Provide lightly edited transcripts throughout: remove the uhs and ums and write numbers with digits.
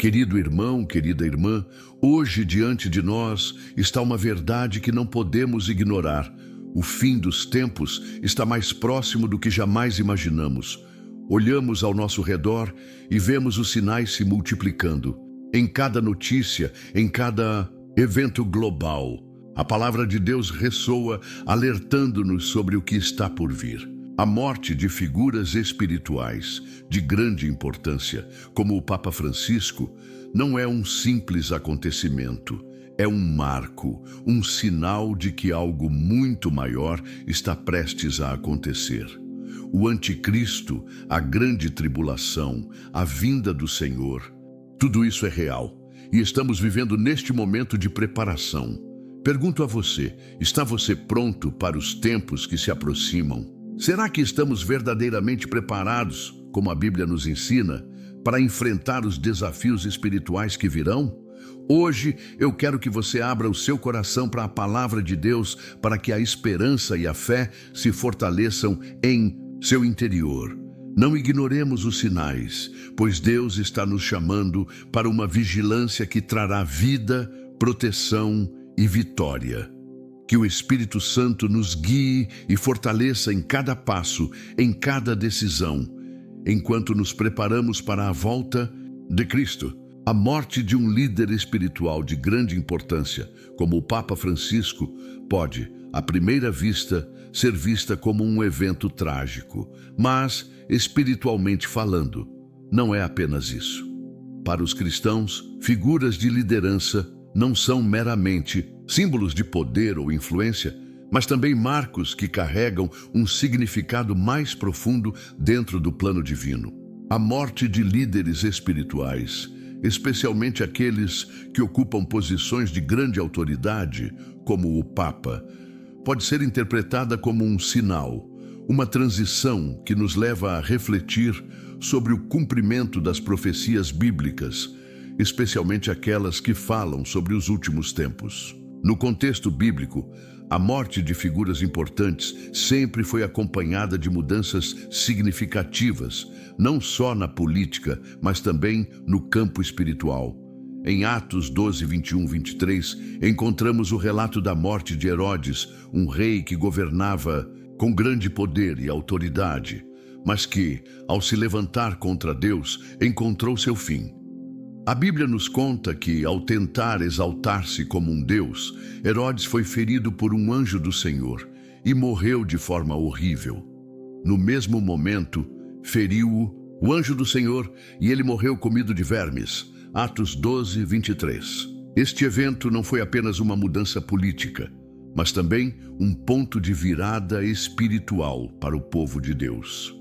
Querido irmão, querida irmã, hoje diante de nós está uma verdade que não podemos ignorar. O fim dos tempos está mais próximo do que jamais imaginamos. Olhamos ao nosso redor e vemos os sinais se multiplicando. Em cada notícia, em cada evento global, a palavra de Deus ressoa, alertando-nos sobre o que está por vir. A morte de figuras espirituais de grande importância, como o Papa Francisco, não é um simples acontecimento. É um marco, um sinal de que algo muito maior está prestes a acontecer. O anticristo, a grande tribulação, a vinda do Senhor, tudo isso é real e estamos vivendo neste momento de preparação. Pergunto a você, está você pronto para os tempos que se aproximam? Será que estamos verdadeiramente preparados, como a Bíblia nos ensina, para enfrentar os desafios espirituais que virão? Hoje eu quero que você abra o seu coração para a palavra de Deus, para que a esperança e a fé se fortaleçam em seu interior. Não ignoremos os sinais, pois Deus está nos chamando para uma vigilância que trará vida, proteção e vitória. Que o Espírito Santo nos guie e fortaleça em cada passo, em cada decisão, enquanto nos preparamos para a volta de Cristo. A morte de um líder espiritual de grande importância, como o Papa Francisco, pode, à primeira vista, ser vista como um evento trágico, mas, espiritualmente falando, não é apenas isso. Para os cristãos, figuras de liderança não são meramente símbolos de poder ou influência, mas também marcos que carregam um significado mais profundo dentro do plano divino. A morte de líderes espirituais, especialmente aqueles que ocupam posições de grande autoridade, como o Papa, pode ser interpretada como um sinal, uma transição que nos leva a refletir sobre o cumprimento das profecias bíblicas, especialmente aquelas que falam sobre os últimos tempos. No contexto bíblico, a morte de figuras importantes sempre foi acompanhada de mudanças significativas, não só na política, mas também no campo espiritual. Em Atos 12, 21, 23, encontramos o relato da morte de Herodes, um rei que governava com grande poder e autoridade, mas que, ao se levantar contra Deus, encontrou seu fim. A Bíblia nos conta que, ao tentar exaltar-se como um Deus, Herodes foi ferido por um anjo do Senhor e morreu de forma horrível. No mesmo momento, feriu-o o anjo do Senhor e ele morreu comido de vermes. Atos 12, 23. Este evento não foi apenas uma mudança política, mas também um ponto de virada espiritual para o povo de Deus.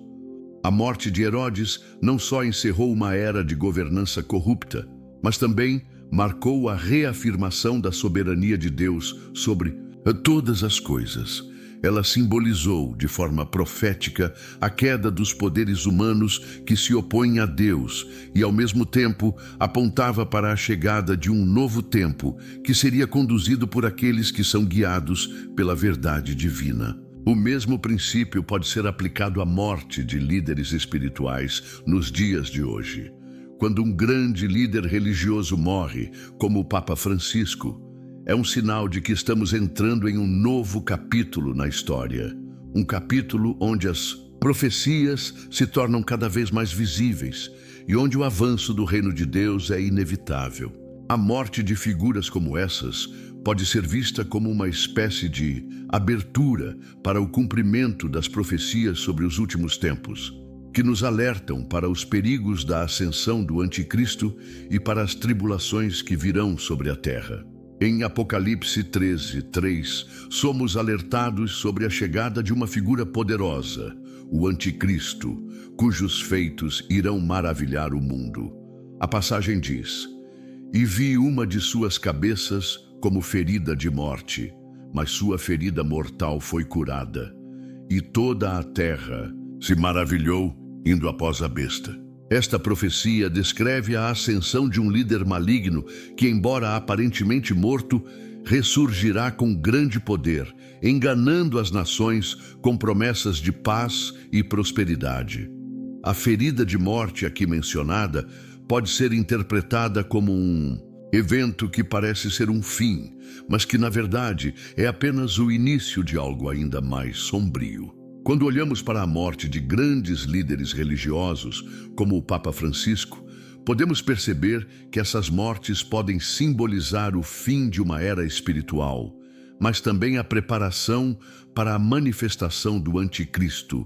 A morte de Herodes não só encerrou uma era de governança corrupta, mas também marcou a reafirmação da soberania de Deus sobre todas as coisas. Ela simbolizou, de forma profética, a queda dos poderes humanos que se opõem a Deus e, ao mesmo tempo, apontava para a chegada de um novo tempo que seria conduzido por aqueles que são guiados pela verdade divina. O mesmo princípio pode ser aplicado à morte de líderes espirituais nos dias de hoje. Quando um grande líder religioso morre, como o Papa Francisco, é um sinal de que estamos entrando em um novo capítulo na história. Um capítulo onde as profecias se tornam cada vez mais visíveis e onde o avanço do reino de Deus é inevitável. A morte de figuras como essas pode ser vista como uma espécie de abertura para o cumprimento das profecias sobre os últimos tempos, que nos alertam para os perigos da ascensão do anticristo e para as tribulações que virão sobre a terra. Em Apocalipse 13, 3, somos alertados sobre a chegada de uma figura poderosa, o anticristo, cujos feitos irão maravilhar o mundo. A passagem diz: "E vi uma de suas cabeças como ferida de morte, mas sua ferida mortal foi curada, e toda a terra se maravilhou indo após a besta." Esta profecia descreve a ascensão de um líder maligno que, embora aparentemente morto, ressurgirá com grande poder, enganando as nações com promessas de paz e prosperidade. A ferida de morte aqui mencionada pode ser interpretada como um evento que parece ser um fim, mas que, na verdade, é apenas o início de algo ainda mais sombrio. Quando olhamos para a morte de grandes líderes religiosos, como o Papa Francisco, podemos perceber que essas mortes podem simbolizar o fim de uma era espiritual, mas também a preparação para a manifestação do Anticristo,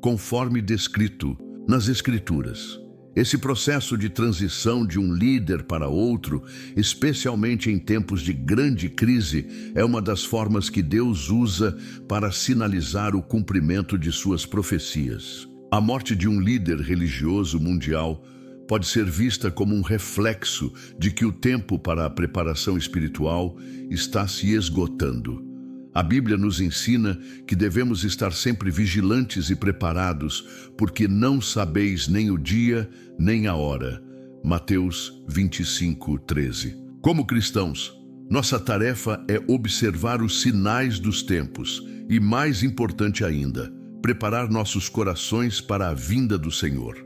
conforme descrito nas Escrituras. Esse processo de transição de um líder para outro, especialmente em tempos de grande crise, é uma das formas que Deus usa para sinalizar o cumprimento de suas profecias. A morte de um líder religioso mundial pode ser vista como um reflexo de que o tempo para a preparação espiritual está se esgotando. A Bíblia nos ensina que devemos estar sempre vigilantes e preparados, porque não sabeis nem o dia, nem a hora. Mateus 25:13. Como cristãos, nossa tarefa é observar os sinais dos tempos e, mais importante ainda, preparar nossos corações para a vinda do Senhor.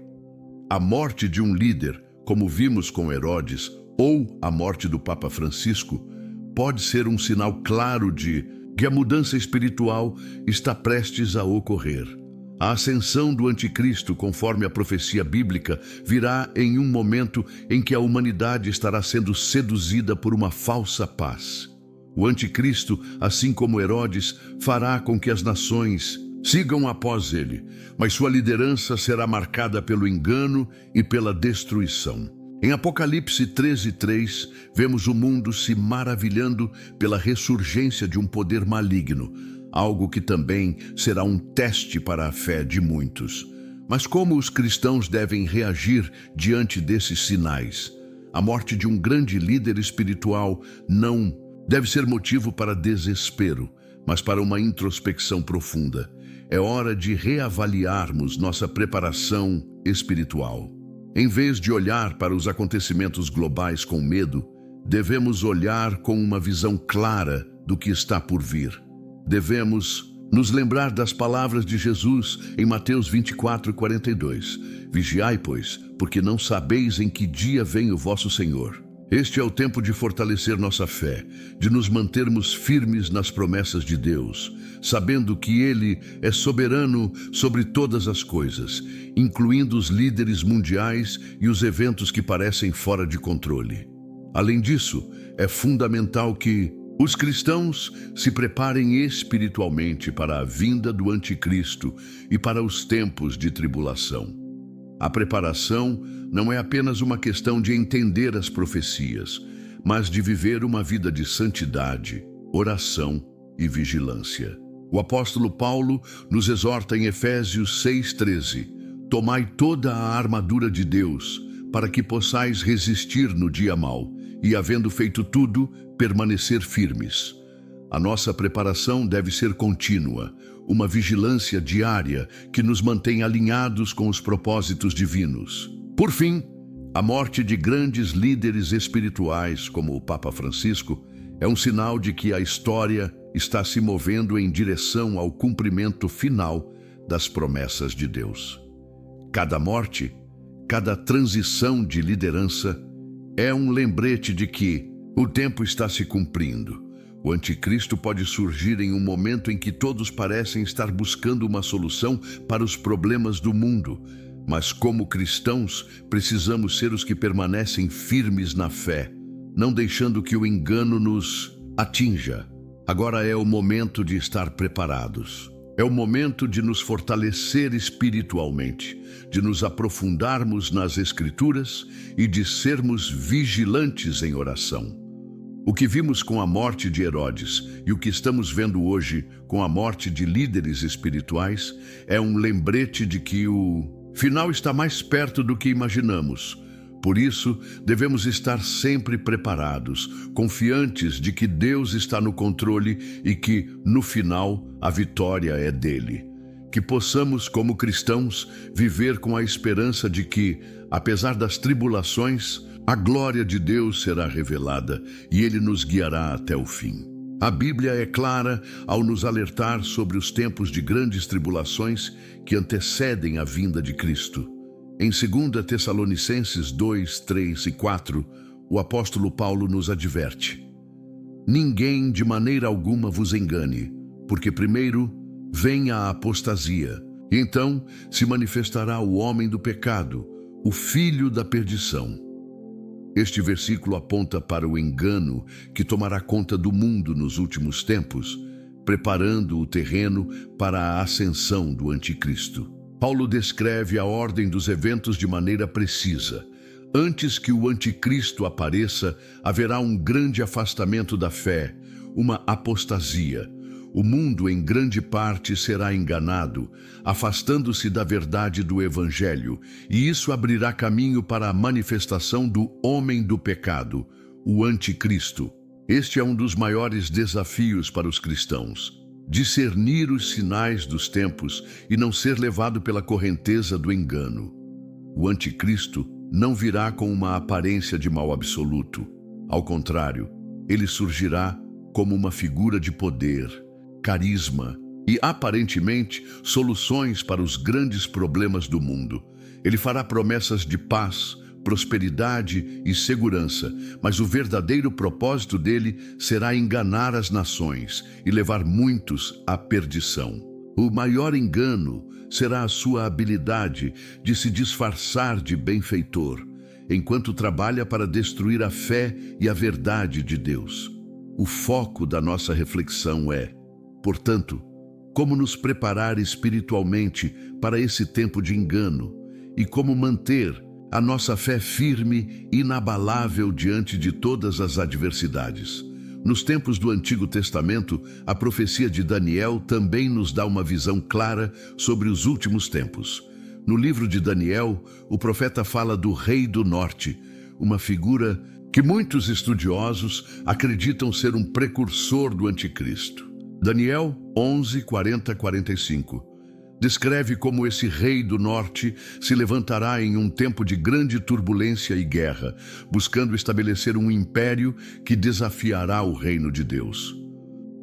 A morte de um líder, como vimos com Herodes, ou a morte do Papa Francisco, pode ser um sinal claro de que a mudança espiritual está prestes a ocorrer. A ascensão do Anticristo, conforme a profecia bíblica, virá em um momento em que a humanidade estará sendo seduzida por uma falsa paz. O Anticristo, assim como Herodes, fará com que as nações sigam após ele, mas sua liderança será marcada pelo engano e pela destruição. Em Apocalipse 13:3, vemos o mundo se maravilhando pela ressurgência de um poder maligno, algo que também será um teste para a fé de muitos. Mas como os cristãos devem reagir diante desses sinais? A morte de um grande líder espiritual não deve ser motivo para desespero, mas para uma introspecção profunda. É hora de reavaliarmos nossa preparação espiritual. Em vez de olhar para os acontecimentos globais com medo, devemos olhar com uma visão clara do que está por vir. Devemos nos lembrar das palavras de Jesus em Mateus 24:42. Vigiai, pois, porque não sabeis em que dia vem o vosso Senhor. Este é o tempo de fortalecer nossa fé, de nos mantermos firmes nas promessas de Deus, sabendo que Ele é soberano sobre todas as coisas, incluindo os líderes mundiais e os eventos que parecem fora de controle. Além disso, é fundamental que os cristãos se preparem espiritualmente para a vinda do Anticristo e para os tempos de tribulação. A preparação não é apenas uma questão de entender as profecias, mas de viver uma vida de santidade, oração e vigilância. O apóstolo Paulo nos exorta em Efésios 6:13: tomai toda a armadura de Deus, para que possais resistir no dia mau, e havendo feito tudo, permanecer firmes. A nossa preparação deve ser contínua, uma vigilância diária que nos mantém alinhados com os propósitos divinos. Por fim, a morte de grandes líderes espirituais, como o Papa Francisco, é um sinal de que a história está se movendo em direção ao cumprimento final das promessas de Deus. Cada morte, cada transição de liderança é um lembrete de que o tempo está se cumprindo. O Anticristo pode surgir em um momento em que todos parecem estar buscando uma solução para os problemas do mundo, mas como cristãos precisamos ser os que permanecem firmes na fé, não deixando que o engano nos atinja. Agora é o momento de estar preparados. É o momento de nos fortalecer espiritualmente, de nos aprofundarmos nas Escrituras e de sermos vigilantes em oração. O que vimos com a morte de Herodes e o que estamos vendo hoje com a morte de líderes espirituais é um lembrete de que o final está mais perto do que imaginamos. Por isso, devemos estar sempre preparados, confiantes de que Deus está no controle e que, no final, a vitória é dele. Que possamos, como cristãos, viver com a esperança de que, apesar das tribulações, a glória de Deus será revelada e Ele nos guiará até o fim. A Bíblia é clara ao nos alertar sobre os tempos de grandes tribulações que antecedem a vinda de Cristo. Em 2 Tessalonicenses 2, 3 e 4, o apóstolo Paulo nos adverte: ninguém de maneira alguma vos engane, porque primeiro vem a apostasia, e então se manifestará o homem do pecado, o filho da perdição. Este versículo aponta para o engano que tomará conta do mundo nos últimos tempos, preparando o terreno para a ascensão do anticristo. Paulo descreve a ordem dos eventos de maneira precisa. Antes que o anticristo apareça, haverá um grande afastamento da fé, uma apostasia. O mundo, em grande parte, será enganado, afastando-se da verdade do Evangelho, e isso abrirá caminho para a manifestação do homem do pecado, o anticristo. Este é um dos maiores desafios para os cristãos: discernir os sinais dos tempos e não ser levado pela correnteza do engano. O anticristo não virá com uma aparência de mal absoluto. Ao contrário, ele surgirá como uma figura de poder, carisma e, aparentemente, soluções para os grandes problemas do mundo. Ele fará promessas de paz, prosperidade e segurança, mas o verdadeiro propósito dele será enganar as nações e levar muitos à perdição. O maior engano será a sua habilidade de se disfarçar de benfeitor, enquanto trabalha para destruir a fé e a verdade de Deus. O foco da nossa reflexão é, portanto, como nos preparar espiritualmente para esse tempo de engano e como manter a nossa fé firme e inabalável diante de todas as adversidades. Nos tempos do Antigo Testamento, a profecia de Daniel também nos dá uma visão clara sobre os últimos tempos. No livro de Daniel, o profeta fala do Rei do Norte, uma figura que muitos estudiosos acreditam ser um precursor do Anticristo. Daniel 11, 40 a 45. Descreve como esse rei do norte se levantará em um tempo de grande turbulência e guerra, buscando estabelecer um império que desafiará o reino de Deus.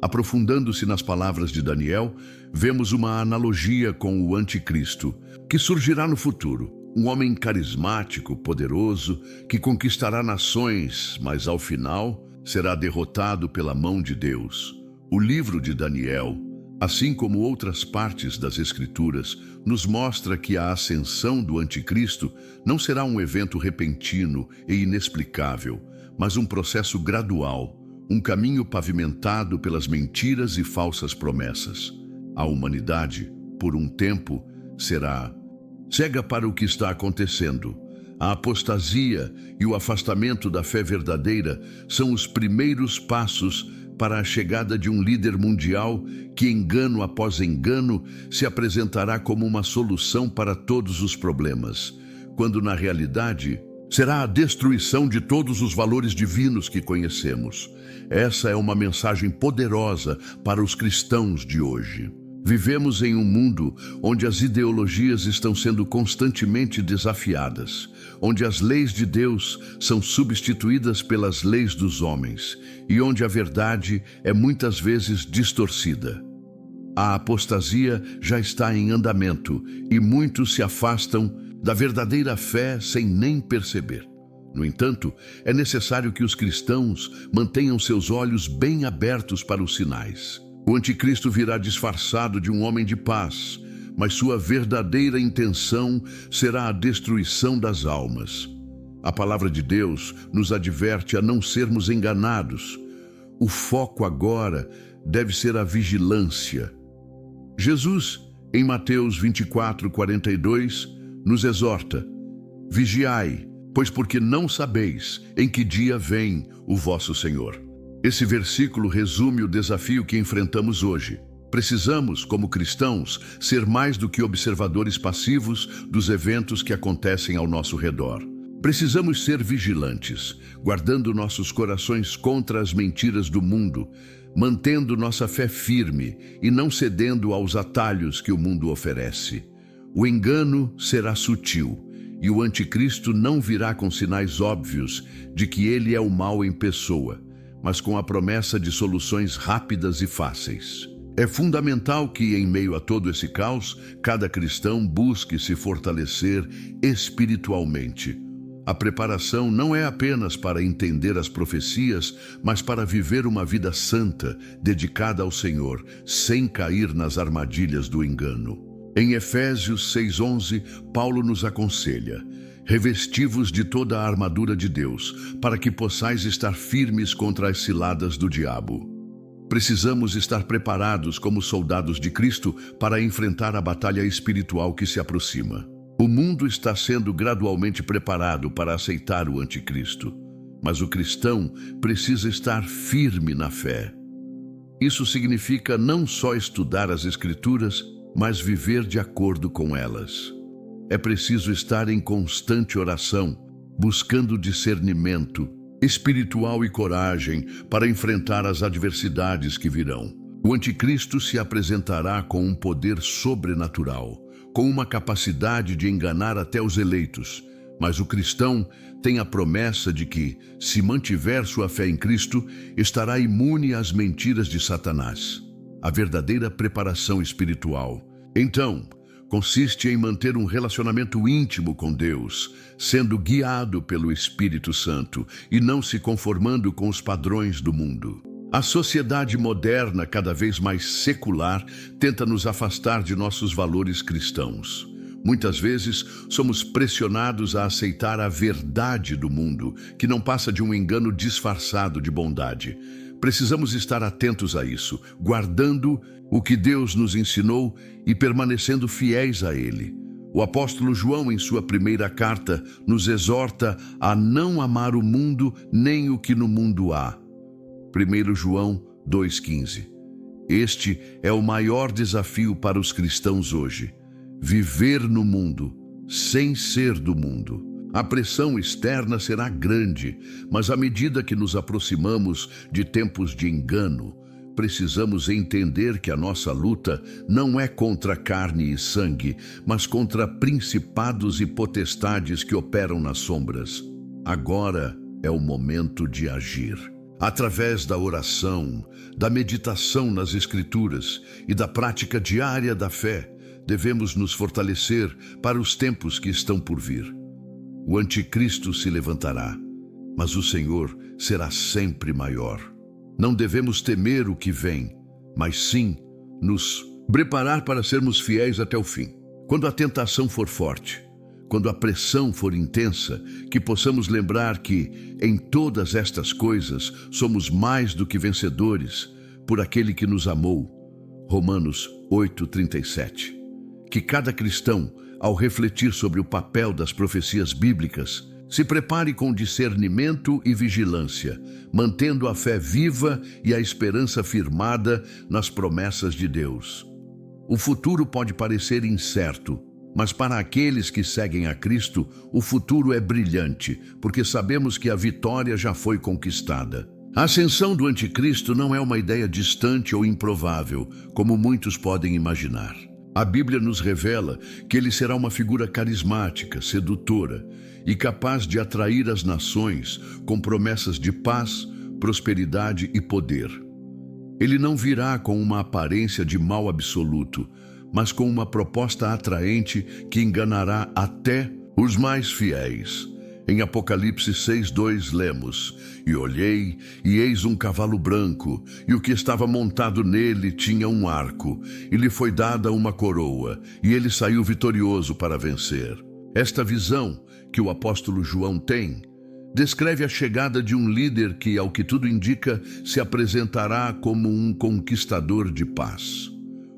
Aprofundando-se nas palavras de Daniel, vemos uma analogia com o anticristo, que surgirá no futuro. Um homem carismático, poderoso, que conquistará nações, mas ao final será derrotado pela mão de Deus. O livro de Daniel, assim como outras partes das Escrituras, nos mostra que a ascensão do anticristo não será um evento repentino e inexplicável, mas um processo gradual, um caminho pavimentado pelas mentiras e falsas promessas. A humanidade, por um tempo, será cega para o que está acontecendo. A apostasia e o afastamento da fé verdadeira são os primeiros passos para a chegada de um líder mundial que, engano após engano, se apresentará como uma solução para todos os problemas, quando na realidade será a destruição de todos os valores divinos que conhecemos. Essa é uma mensagem poderosa para os cristãos de hoje. Vivemos em um mundo onde as ideologias estão sendo constantemente desafiadas, onde as leis de Deus são substituídas pelas leis dos homens e onde a verdade é muitas vezes distorcida. A apostasia já está em andamento e muitos se afastam da verdadeira fé sem nem perceber. No entanto, é necessário que os cristãos mantenham seus olhos bem abertos para os sinais. O anticristo virá disfarçado de um homem de paz, mas sua verdadeira intenção será a destruição das almas. A palavra de Deus nos adverte a não sermos enganados. O foco agora deve ser a vigilância. Jesus, em Mateus 24, 42, nos exorta: vigiai, pois porque não sabeis em que dia vem o vosso Senhor. Esse versículo resume o desafio que enfrentamos hoje. Precisamos, como cristãos, ser mais do que observadores passivos dos eventos que acontecem ao nosso redor. Precisamos ser vigilantes, guardando nossos corações contra as mentiras do mundo, mantendo nossa fé firme e não cedendo aos atalhos que o mundo oferece. O engano será sutil e o anticristo não virá com sinais óbvios de que ele é o mal em pessoa, mas com a promessa de soluções rápidas e fáceis. É fundamental que, em meio a todo esse caos, cada cristão busque se fortalecer espiritualmente. A preparação não é apenas para entender as profecias, mas para viver uma vida santa, dedicada ao Senhor, sem cair nas armadilhas do engano. Em Efésios 6:11, Paulo nos aconselha: revesti-vos de toda a armadura de Deus, para que possais estar firmes contra as ciladas do diabo. Precisamos estar preparados como soldados de Cristo para enfrentar a batalha espiritual que se aproxima. O mundo está sendo gradualmente preparado para aceitar o anticristo, mas o cristão precisa estar firme na fé. Isso significa não só estudar as Escrituras, mas viver de acordo com elas. É preciso estar em constante oração, buscando discernimento espiritual e coragem para enfrentar as adversidades que virão. O anticristo se apresentará com um poder sobrenatural, com uma capacidade de enganar até os eleitos, mas o cristão tem a promessa de que, se mantiver sua fé em Cristo, estará imune às mentiras de Satanás. A verdadeira preparação espiritual, então, consiste em manter um relacionamento íntimo com Deus, sendo guiado pelo Espírito Santo e não se conformando com os padrões do mundo. A sociedade moderna, cada vez mais secular, tenta nos afastar de nossos valores cristãos. Muitas vezes, somos pressionados a aceitar a verdade do mundo, que não passa de um engano disfarçado de bondade. Precisamos estar atentos a isso, guardando o que Deus nos ensinou e permanecendo fiéis a Ele. O apóstolo João, em sua primeira carta, nos exorta a não amar o mundo nem o que no mundo há. 1 João 2,15. Este é o maior desafio para os cristãos hoje: viver no mundo, sem ser do mundo. A pressão externa será grande, mas à medida que nos aproximamos de tempos de engano, precisamos entender que a nossa luta não é contra carne e sangue, mas contra principados e potestades que operam nas sombras. Agora é o momento de agir. Através da oração, da meditação nas Escrituras e da prática diária da fé, devemos nos fortalecer para os tempos que estão por vir. O anticristo se levantará, mas o Senhor será sempre maior. Não devemos temer o que vem, mas sim nos preparar para sermos fiéis até o fim. Quando a tentação for forte, quando a pressão for intensa, que possamos lembrar que, em todas estas coisas, somos mais do que vencedores por aquele que nos amou. Romanos 8:37. Que cada cristão, ao refletir sobre o papel das profecias bíblicas, se prepare com discernimento e vigilância, mantendo a fé viva e a esperança firmada nas promessas de Deus. O futuro pode parecer incerto, mas para aqueles que seguem a Cristo, o futuro é brilhante, porque sabemos que a vitória já foi conquistada. A ascensão do anticristo não é uma ideia distante ou improvável, como muitos podem imaginar. A Bíblia nos revela que ele será uma figura carismática, sedutora e capaz de atrair as nações com promessas de paz, prosperidade e poder. Ele não virá com uma aparência de mal absoluto, mas com uma proposta atraente que enganará até os mais fiéis. Em Apocalipse 6:2 lemos: E olhei, e eis um cavalo branco, e o que estava montado nele tinha um arco, e lhe foi dada uma coroa, e ele saiu vitorioso para vencer. Esta visão que o apóstolo João tem descreve a chegada de um líder que, ao que tudo indica, se apresentará como um conquistador de paz.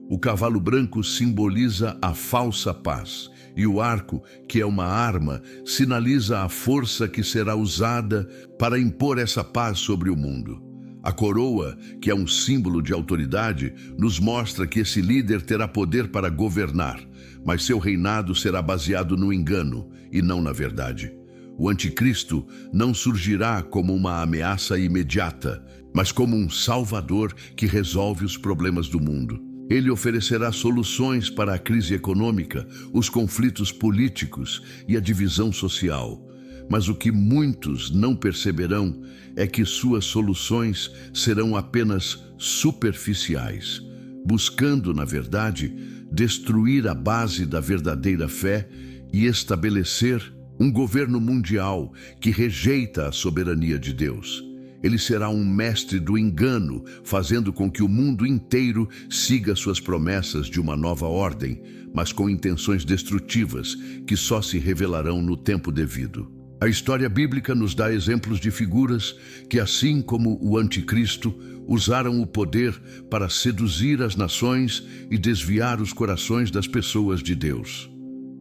O cavalo branco simboliza a falsa paz, e o arco, que é uma arma, sinaliza a força que será usada para impor essa paz sobre o mundo. A coroa, que é um símbolo de autoridade, nos mostra que esse líder terá poder para governar, mas seu reinado será baseado no engano e não na verdade. O anticristo não surgirá como uma ameaça imediata, mas como um salvador que resolve os problemas do mundo. Ele oferecerá soluções para a crise econômica, os conflitos políticos e a divisão social. Mas o que muitos não perceberão é que suas soluções serão apenas superficiais. buscando, na verdade, destruir a base da verdadeira fé e estabelecer um governo mundial que rejeita a soberania de Deus. Ele será um mestre do engano, fazendo com que o mundo inteiro siga suas promessas de uma nova ordem, mas com intenções destrutivas que só se revelarão no tempo devido. A história bíblica nos dá exemplos de figuras que, assim como o anticristo, usaram o poder para seduzir as nações e desviar os corações das pessoas de Deus.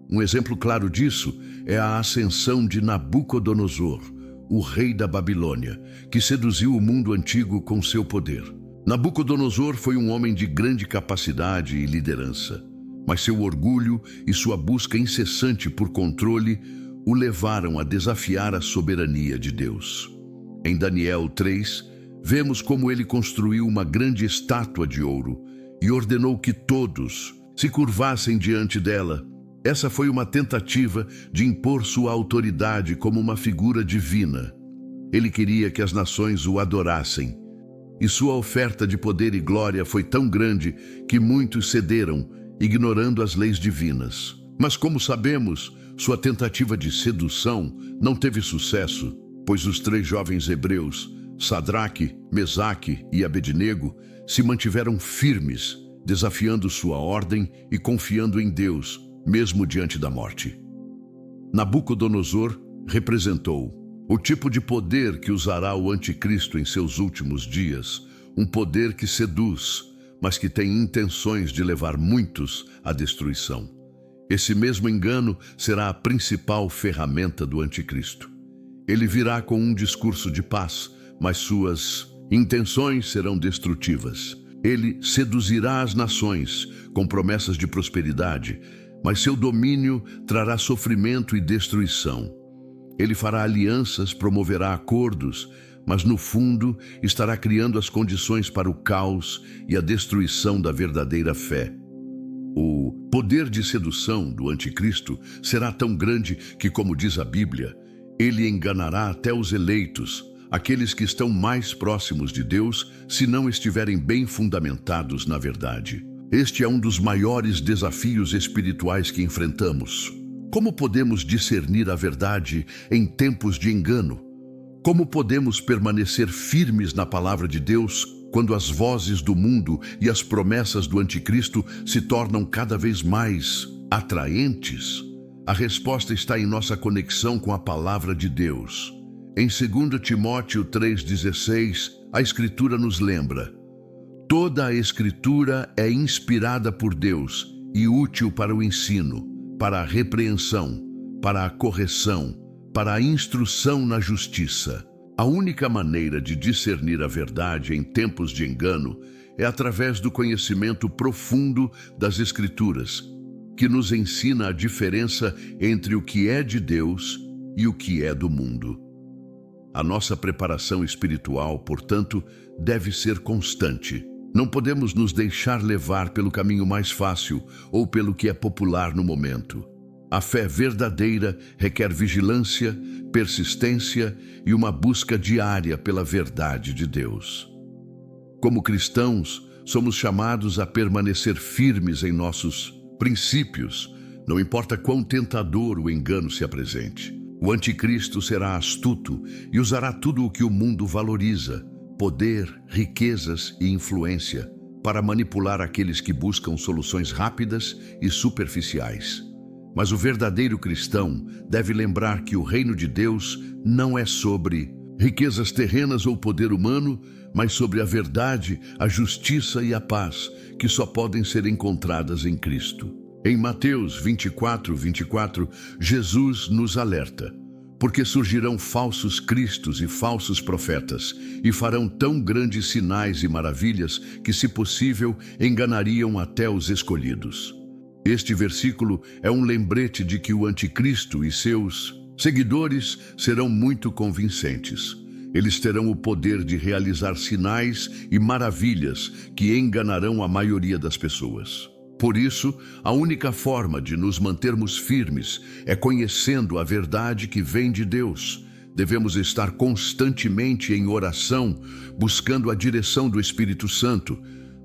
Um exemplo claro disso é a ascensão de Nabucodonosor, o rei da Babilônia, que seduziu o mundo antigo com seu poder. Nabucodonosor foi um homem de grande capacidade e liderança, mas seu orgulho e sua busca incessante por controle o levaram a desafiar a soberania de Deus. Em Daniel 3, vemos como ele construiu uma grande estátua de ouro e ordenou que todos se curvassem diante dela. Essa foi uma tentativa de impor sua autoridade como uma figura divina. Ele queria que as nações o adorassem. E sua oferta de poder e glória foi tão grande que muitos cederam, ignorando as leis divinas. Mas, como sabemos, sua tentativa de sedução não teve sucesso, pois os 3 jovens hebreus, Sadraque, Mesaque e Abednego, se mantiveram firmes, desafiando sua ordem e confiando em Deus, mesmo diante da morte. Nabucodonosor representou o tipo de poder que usará o anticristo em seus últimos dias, um poder que seduz, mas que tem intenções de levar muitos à destruição. Esse mesmo engano será a principal ferramenta do anticristo. Ele virá com um discurso de paz, mas suas intenções serão destrutivas. Ele seduzirá as nações com promessas de prosperidade, mas seu domínio trará sofrimento e destruição. Ele fará alianças, promoverá acordos, mas no fundo estará criando as condições para o caos e a destruição da verdadeira fé. O poder de sedução do anticristo será tão grande que, como diz a Bíblia, ele enganará até os eleitos, aqueles que estão mais próximos de Deus, se não estiverem bem fundamentados na verdade. Este é um dos maiores desafios espirituais que enfrentamos. Como podemos discernir a verdade em tempos de engano? Como podemos permanecer firmes na palavra de Deus quando as vozes do mundo e as promessas do anticristo se tornam cada vez mais atraentes? A resposta está em nossa conexão com a palavra de Deus. Em 2 Timóteo 3,16, a Escritura nos lembra: toda a Escritura é inspirada por Deus e útil para o ensino, para a repreensão, para a correção, para a instrução na justiça. A única maneira de discernir a verdade em tempos de engano é através do conhecimento profundo das Escrituras, que nos ensina a diferença entre o que é de Deus e o que é do mundo. A nossa preparação espiritual, portanto, deve ser constante. Não podemos nos deixar levar pelo caminho mais fácil ou pelo que é popular no momento. A fé verdadeira requer vigilância, persistência e uma busca diária pela verdade de Deus. Como cristãos, somos chamados a permanecer firmes em nossos princípios, não importa quão tentador o engano se apresente. O anticristo será astuto e usará tudo o que o mundo valoriza, poder, riquezas e influência, para manipular aqueles que buscam soluções rápidas e superficiais. Mas o verdadeiro cristão deve lembrar que o reino de Deus não é sobre riquezas terrenas ou poder humano, mas sobre a verdade, a justiça e a paz, que só podem ser encontradas em Cristo. Em Mateus 24:24, Jesus nos alerta: porque surgirão falsos cristos e falsos profetas, e farão tão grandes sinais e maravilhas que, se possível, enganariam até os escolhidos. Este versículo é um lembrete de que o anticristo e seus seguidores serão muito convincentes. Eles terão o poder de realizar sinais e maravilhas que enganarão a maioria das pessoas. Por isso, a única forma de nos mantermos firmes é conhecendo a verdade que vem de Deus. Devemos estar constantemente em oração, buscando a direção do Espírito Santo.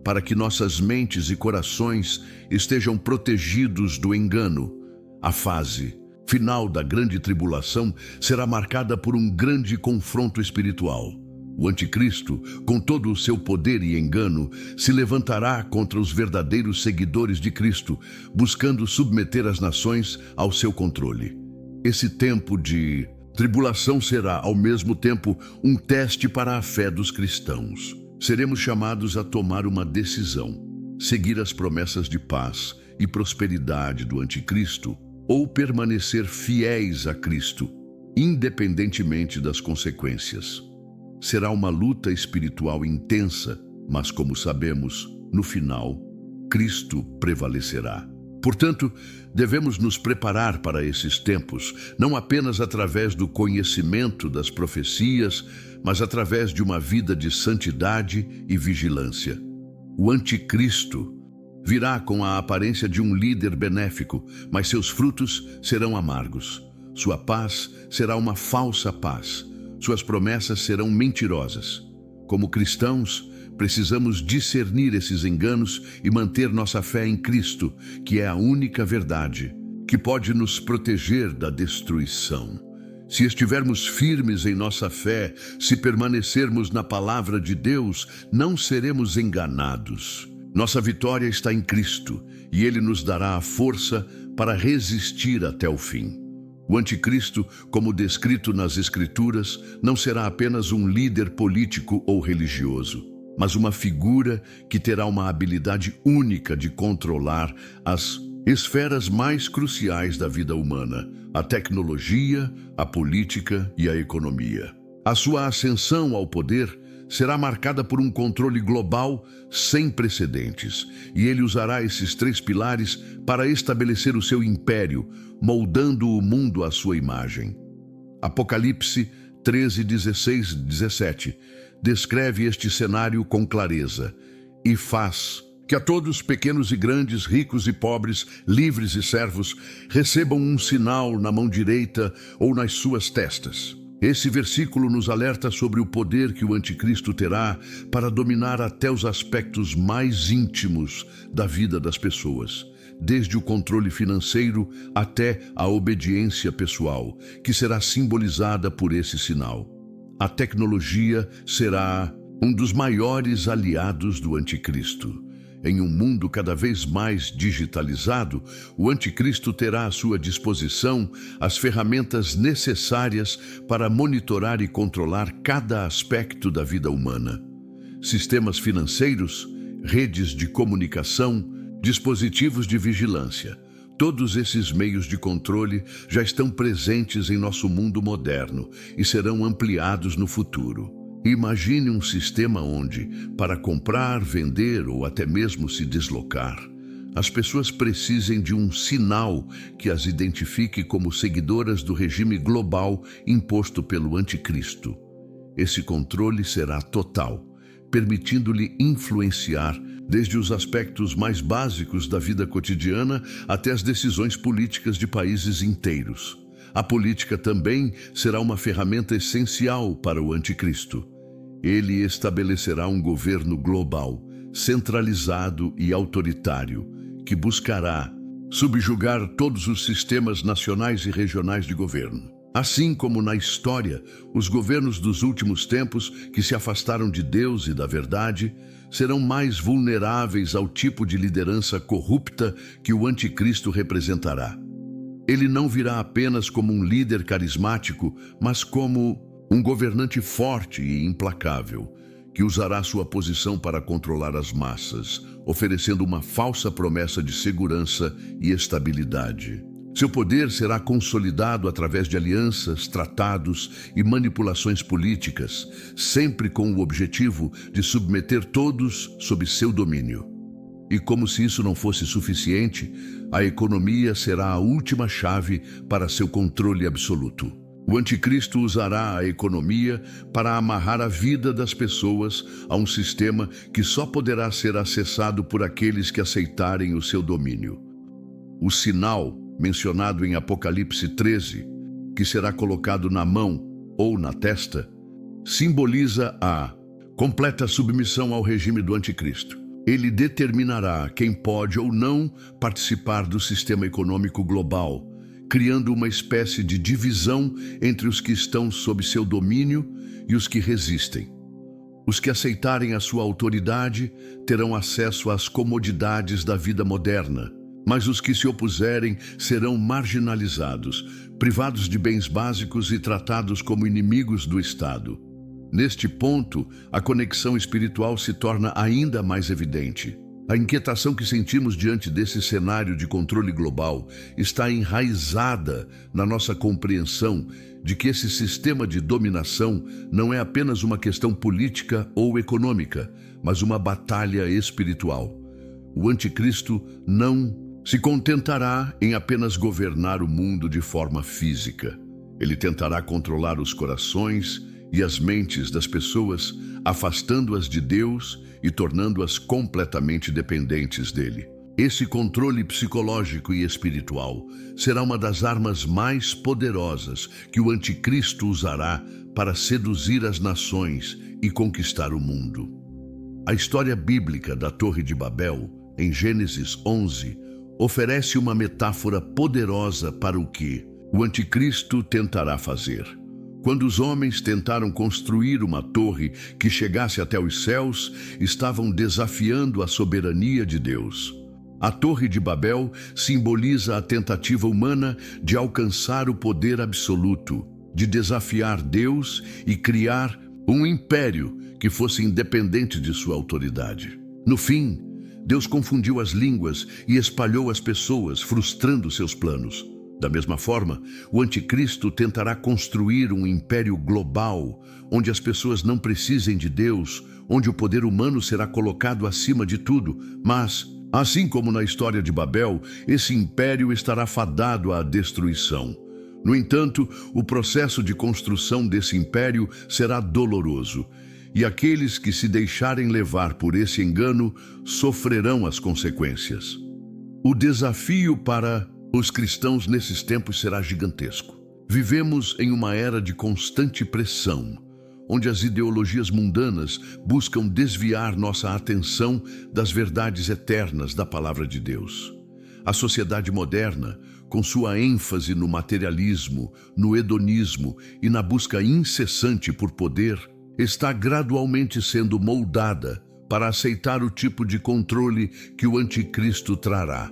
para que nossas mentes e corações estejam protegidos do engano. A fase final da grande tribulação será marcada por um grande confronto espiritual. O anticristo, com todo o seu poder e engano, se levantará contra os verdadeiros seguidores de Cristo, buscando submeter as nações ao seu controle. Esse tempo de tribulação será, ao mesmo tempo, um teste para a fé dos cristãos. Seremos chamados a tomar uma decisão: seguir as promessas de paz e prosperidade do anticristo ou permanecer fiéis a Cristo, independentemente das consequências. Será uma luta espiritual intensa, mas, como sabemos, no final, Cristo prevalecerá. Portanto, devemos nos preparar para esses tempos, não apenas através do conhecimento das profecias, mas através de uma vida de santidade e vigilância. O anticristo virá com a aparência de um líder benéfico, mas seus frutos serão amargos. Sua paz será uma falsa paz. Suas promessas serão mentirosas. Como cristãos, precisamos discernir esses enganos e manter nossa fé em Cristo, que é a única verdade, que pode nos proteger da destruição. Se estivermos firmes em nossa fé, se permanecermos na palavra de Deus, não seremos enganados. Nossa vitória está em Cristo, e Ele nos dará a força para resistir até o fim. O anticristo, como descrito nas Escrituras, não será apenas um líder político ou religioso, mas uma figura que terá uma habilidade única de controlar as esferas mais cruciais da vida humana: a tecnologia, a política e a economia. A sua ascensão ao poder será marcada por um controle global sem precedentes, e ele usará esses 3 pilares para estabelecer o seu império, moldando o mundo à sua imagem. Apocalipse 13, 16, 17 descreve este cenário com clareza: e faz que a todos, pequenos e grandes, ricos e pobres, livres e servos, recebam um sinal na mão direita ou nas suas testas. Esse versículo nos alerta sobre o poder que o anticristo terá para dominar até os aspectos mais íntimos da vida das pessoas, desde o controle financeiro até a obediência pessoal, que será simbolizada por esse sinal. A tecnologia será um dos maiores aliados do anticristo. Em um mundo cada vez mais digitalizado, o anticristo terá à sua disposição as ferramentas necessárias para monitorar e controlar cada aspecto da vida humana. Sistemas financeiros, redes de comunicação, dispositivos de vigilância. Todos esses meios de controle já estão presentes em nosso mundo moderno e serão ampliados no futuro. Imagine um sistema onde, para comprar, vender ou até mesmo se deslocar, as pessoas precisem de um sinal que as identifique como seguidoras do regime global imposto pelo anticristo. Esse controle será total, permitindo-lhe influenciar desde os aspectos mais básicos da vida cotidiana até as decisões políticas de países inteiros. A política também será uma ferramenta essencial para o anticristo. Ele estabelecerá um governo global, centralizado e autoritário, que buscará subjugar todos os sistemas nacionais e regionais de governo. Assim como na história, os governos dos últimos tempos que se afastaram de Deus e da verdade serão mais vulneráveis ao tipo de liderança corrupta que o anticristo representará. Ele não virá apenas como um líder carismático, mas como um governante forte e implacável, que usará sua posição para controlar as massas, oferecendo uma falsa promessa de segurança e estabilidade. Seu poder será consolidado através de alianças, tratados e manipulações políticas, sempre com o objetivo de submeter todos sob seu domínio. E como se isso não fosse suficiente, a economia será a última chave para seu controle absoluto. O anticristo usará a economia para amarrar a vida das pessoas a um sistema que só poderá ser acessado por aqueles que aceitarem o seu domínio. O sinal mencionado em Apocalipse 13, que será colocado na mão ou na testa, simboliza a completa submissão ao regime do anticristo. Ele determinará quem pode ou não participar do sistema econômico global, criando uma espécie de divisão entre os que estão sob seu domínio e os que resistem. Os que aceitarem a sua autoridade terão acesso às comodidades da vida moderna, mas os que se opuserem serão marginalizados, privados de bens básicos e tratados como inimigos do Estado. Neste ponto, a conexão espiritual se torna ainda mais evidente. A inquietação que sentimos diante desse cenário de controle global está enraizada na nossa compreensão de que esse sistema de dominação não é apenas uma questão política ou econômica, mas uma batalha espiritual. O anticristo não se contentará em apenas governar o mundo de forma física. Ele tentará controlar os corações e as mentes das pessoas, afastando-as de Deus e tornando-as completamente dependentes dele. Esse controle psicológico e espiritual será uma das armas mais poderosas que o anticristo usará para seduzir as nações e conquistar o mundo. A história bíblica da Torre de Babel, em Gênesis 11, oferece uma metáfora poderosa para o que o anticristo tentará fazer. Quando os homens tentaram construir uma torre que chegasse até os céus, estavam desafiando a soberania de Deus. A Torre de Babel simboliza a tentativa humana de alcançar o poder absoluto, de desafiar Deus e criar um império que fosse independente de sua autoridade. No fim, Deus confundiu as línguas e espalhou as pessoas, frustrando seus planos. Da mesma forma, o anticristo tentará construir um império global, onde as pessoas não precisem de Deus, onde o poder humano será colocado acima de tudo. Mas, assim como na história de Babel, esse império estará fadado à destruição. No entanto, o processo de construção desse império será doloroso, e aqueles que se deixarem levar por esse engano sofrerão as consequências. O desafio para os cristãos nesses tempos será gigantesco. Vivemos em uma era de constante pressão, onde as ideologias mundanas buscam desviar nossa atenção das verdades eternas da palavra de Deus. A sociedade moderna, com sua ênfase no materialismo, no hedonismo e na busca incessante por poder, está gradualmente sendo moldada para aceitar o tipo de controle que o anticristo trará.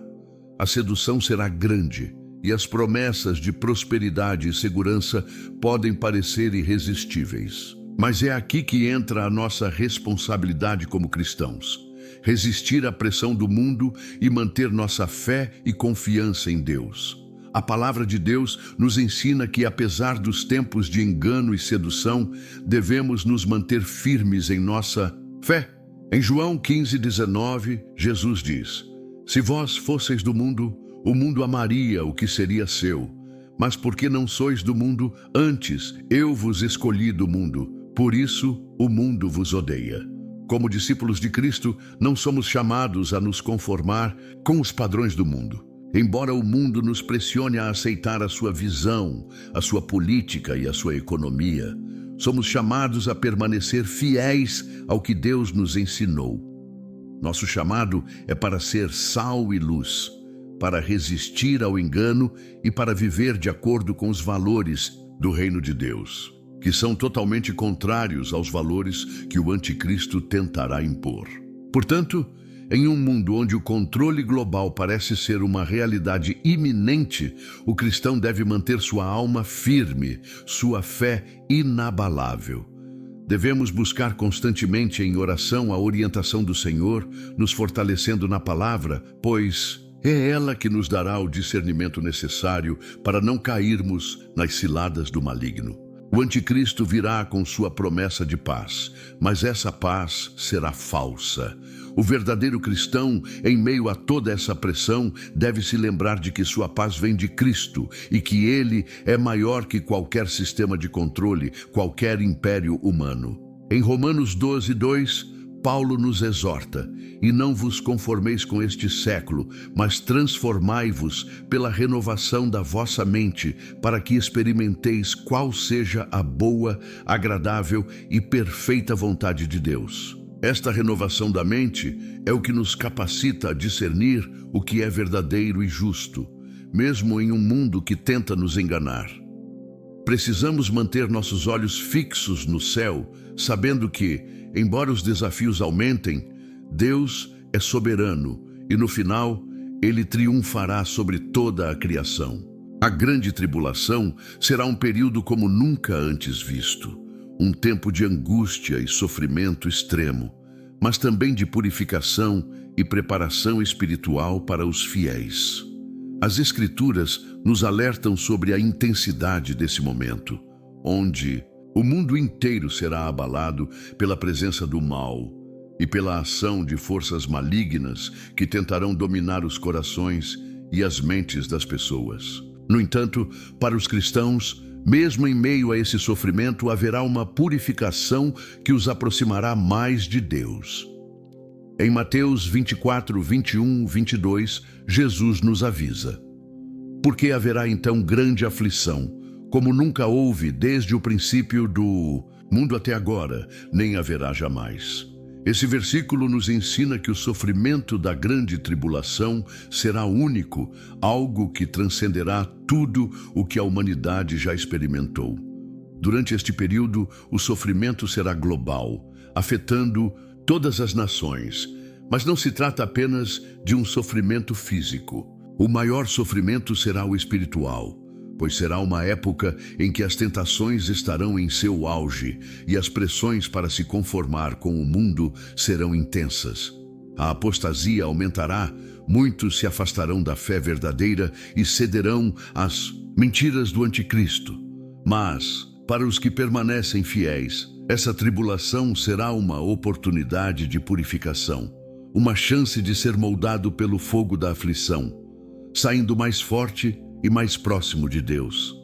A sedução será grande e as promessas de prosperidade e segurança podem parecer irresistíveis. Mas é aqui que entra a nossa responsabilidade como cristãos: resistir à pressão do mundo e manter nossa fé e confiança em Deus. A palavra de Deus nos ensina que, apesar dos tempos de engano e sedução, devemos nos manter firmes em nossa fé. Em João 15:19, Jesus diz: "Se vós fosseis do mundo, o mundo amaria o que seria seu. Mas porque não sois do mundo, antes eu vos escolhi do mundo. Por isso o mundo vos odeia." Como discípulos de Cristo, não somos chamados a nos conformar com os padrões do mundo. Embora o mundo nos pressione a aceitar a sua visão, a sua política e a sua economia, somos chamados a permanecer fiéis ao que Deus nos ensinou. Nosso chamado é para ser sal e luz, para resistir ao engano e para viver de acordo com os valores do reino de Deus, que são totalmente contrários aos valores que o anticristo tentará impor. Portanto, em um mundo onde o controle global parece ser uma realidade iminente, o cristão deve manter sua alma firme, sua fé inabalável. Devemos buscar constantemente em oração a orientação do Senhor, nos fortalecendo na palavra, pois é ela que nos dará o discernimento necessário para não cairmos nas ciladas do maligno. O anticristo virá com sua promessa de paz, mas essa paz será falsa. O verdadeiro cristão, em meio a toda essa pressão, deve se lembrar de que sua paz vem de Cristo e que Ele é maior que qualquer sistema de controle, qualquer império humano. Em Romanos 12:2, Paulo nos exorta: "E não vos conformeis com este século, mas transformai-vos pela renovação da vossa mente, para que experimenteis qual seja a boa, agradável e perfeita vontade de Deus." Esta renovação da mente é o que nos capacita a discernir o que é verdadeiro e justo, mesmo em um mundo que tenta nos enganar. Precisamos manter nossos olhos fixos no céu, sabendo que, embora os desafios aumentem, Deus é soberano e, no final, Ele triunfará sobre toda a criação. A grande tribulação será um período como nunca antes visto, um tempo de angústia e sofrimento extremo, mas também de purificação e preparação espiritual para os fiéis. As Escrituras nos alertam sobre a intensidade desse momento, onde o mundo inteiro será abalado pela presença do mal e pela ação de forças malignas que tentarão dominar os corações e as mentes das pessoas. No entanto, para os cristãos, mesmo em meio a esse sofrimento, haverá uma purificação que os aproximará mais de Deus. Em Mateus 24, 21, 22, Jesus nos avisa: porque haverá então grande aflição, como nunca houve desde o princípio do mundo até agora, nem haverá jamais. Esse versículo nos ensina que o sofrimento da grande tribulação será único, algo que transcenderá tudo o que a humanidade já experimentou. Durante este período, o sofrimento será global, afetando todas as nações, mas não se trata apenas de um sofrimento físico. O maior sofrimento será o espiritual, pois será uma época em que as tentações estarão em seu auge e as pressões para se conformar com o mundo serão intensas. A apostasia aumentará, muitos se afastarão da fé verdadeira e cederão às mentiras do anticristo. Mas, para os que permanecem fiéis, essa tribulação será uma oportunidade de purificação, uma chance de ser moldado pelo fogo da aflição, saindo mais forte e mais próximo de Deus.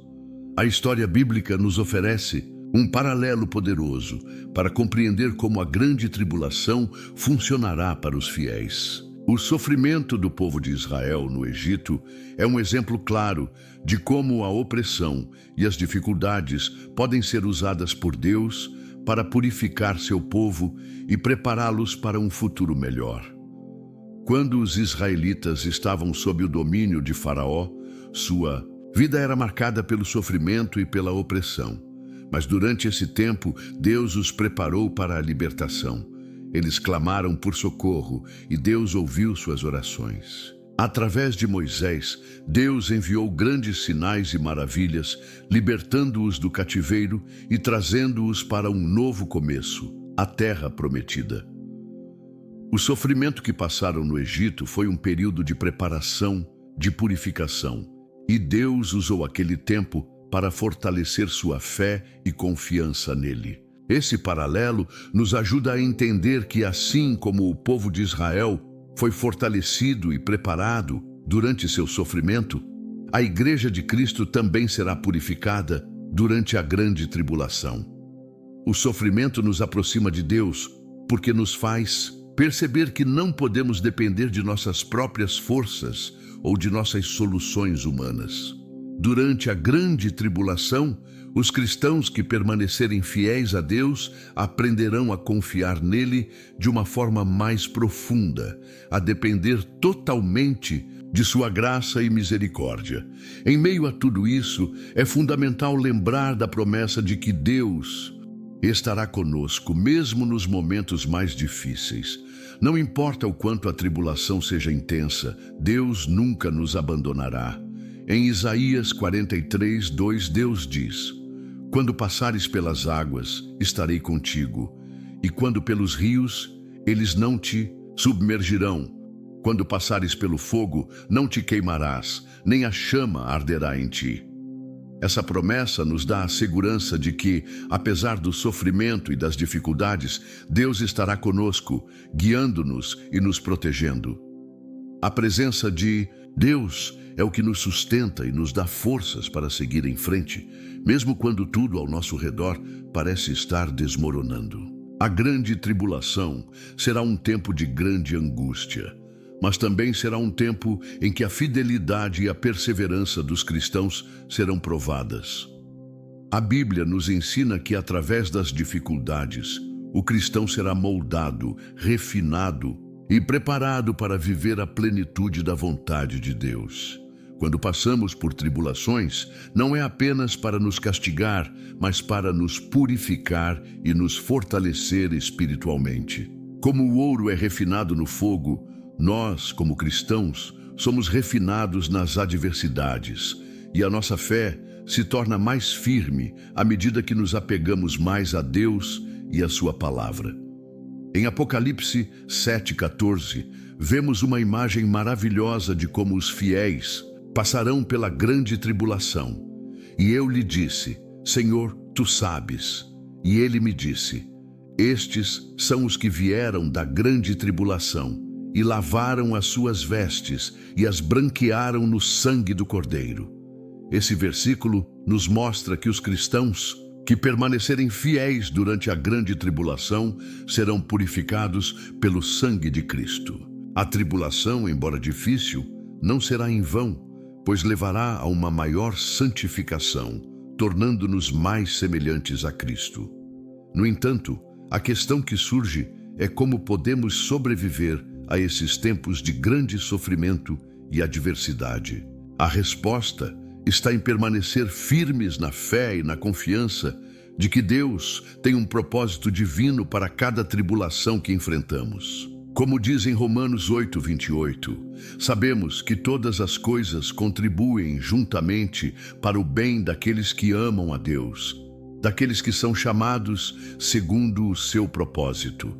A história bíblica nos oferece um paralelo poderoso para compreender como a grande tribulação funcionará para os fiéis. O sofrimento do povo de Israel no Egito é um exemplo claro de como a opressão e as dificuldades podem ser usadas por Deus para purificar seu povo e prepará-los para um futuro melhor. Quando os israelitas estavam sob o domínio de Faraó, sua vida era marcada pelo sofrimento e pela opressão. Mas durante esse tempo, Deus os preparou para a libertação. Eles clamaram por socorro e Deus ouviu suas orações. Através de Moisés, Deus enviou grandes sinais e maravilhas, libertando-os do cativeiro e trazendo-os para um novo começo, a terra prometida. O sofrimento que passaram no Egito foi um período de preparação, de purificação. E Deus usou aquele tempo para fortalecer sua fé e confiança nele. Esse paralelo nos ajuda a entender que, assim como o povo de Israel foi fortalecido e preparado durante seu sofrimento, a Igreja de Cristo também será purificada durante a grande tribulação. O sofrimento nos aproxima de Deus porque nos faz perceber que não podemos depender de nossas próprias forças ou de nossas soluções humanas. Durante a grande tribulação, os cristãos que permanecerem fiéis a Deus aprenderão a confiar nele de uma forma mais profunda, a depender totalmente de sua graça e misericórdia. Em meio a tudo isso, é fundamental lembrar da promessa de que Deus estará conosco, mesmo nos momentos mais difíceis. Não importa o quanto a tribulação seja intensa, Deus nunca nos abandonará. Em Isaías 43, 2, Deus diz: quando passares pelas águas, estarei contigo, e quando pelos rios, eles não te submergirão. Quando passares pelo fogo, não te queimarás, nem a chama arderá em ti. Essa promessa nos dá a segurança de que, apesar do sofrimento e das dificuldades, Deus estará conosco, guiando-nos e nos protegendo. A presença de Deus é o que nos sustenta e nos dá forças para seguir em frente, mesmo quando tudo ao nosso redor parece estar desmoronando. A grande tribulação será um tempo de grande angústia, mas também será um tempo em que a fidelidade e a perseverança dos cristãos serão provadas. A Bíblia nos ensina que, através das dificuldades, o cristão será moldado, refinado e preparado para viver a plenitude da vontade de Deus. Quando passamos por tribulações, não é apenas para nos castigar, mas para nos purificar e nos fortalecer espiritualmente. Como o ouro é refinado no fogo, nós, como cristãos, somos refinados nas adversidades, e a nossa fé se torna mais firme à medida que nos apegamos mais a Deus e a sua palavra. Em Apocalipse 7,14, vemos uma imagem maravilhosa de como os fiéis passarão pela grande tribulação. E eu lhe disse: Senhor, tu sabes. E ele me disse: estes são os que vieram da grande tribulação e lavaram as suas vestes e as branquearam no sangue do Cordeiro. Esse versículo nos mostra que os cristãos que permanecerem fiéis durante a grande tribulação serão purificados pelo sangue de Cristo. A tribulação, embora difícil, não será em vão, pois levará a uma maior santificação, tornando-nos mais semelhantes a Cristo. No entanto, a questão que surge é como podemos sobreviver a esses tempos de grande sofrimento e adversidade. A resposta está em permanecer firmes na fé e na confiança de que Deus tem um propósito divino para cada tribulação que enfrentamos. Como diz em Romanos 8:28, sabemos que todas as coisas contribuem juntamente para o bem daqueles que amam a Deus, daqueles que são chamados segundo o seu propósito.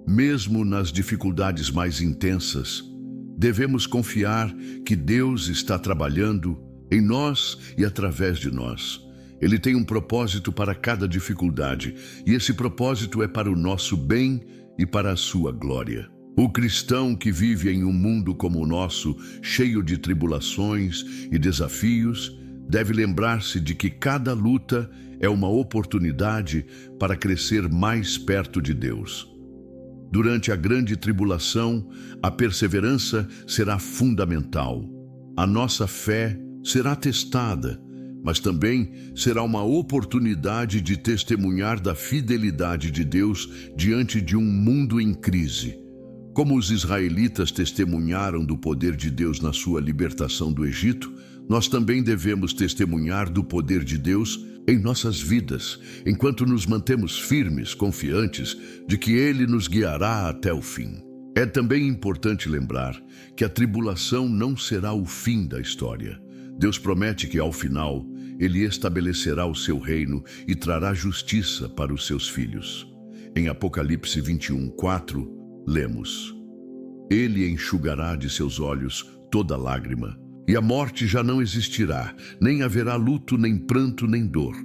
Mesmo nas dificuldades mais intensas, devemos confiar que Deus está trabalhando em nós e através de nós. Ele tem um propósito para cada dificuldade, e esse propósito é para o nosso bem e para a sua glória. O cristão que vive em um mundo como o nosso, cheio de tribulações e desafios, deve lembrar-se de que cada luta é uma oportunidade para crescer mais perto de Deus. Durante a grande tribulação, a perseverança será fundamental. A nossa fé será testada, mas também será uma oportunidade de testemunhar da fidelidade de Deus diante de um mundo em crise. Como os israelitas testemunharam do poder de Deus na sua libertação do Egito, nós também devemos testemunhar do poder de Deus em nossas vidas, enquanto nos mantemos firmes, confiantes de que Ele nos guiará até o fim. É também importante lembrar que a tribulação não será o fim da história. Deus promete que, ao final, Ele estabelecerá o seu reino e trará justiça para os seus filhos. Em Apocalipse 21:4, lemos: Ele enxugará de seus olhos toda lágrima, e a morte já não existirá, nem haverá luto, nem pranto, nem dor,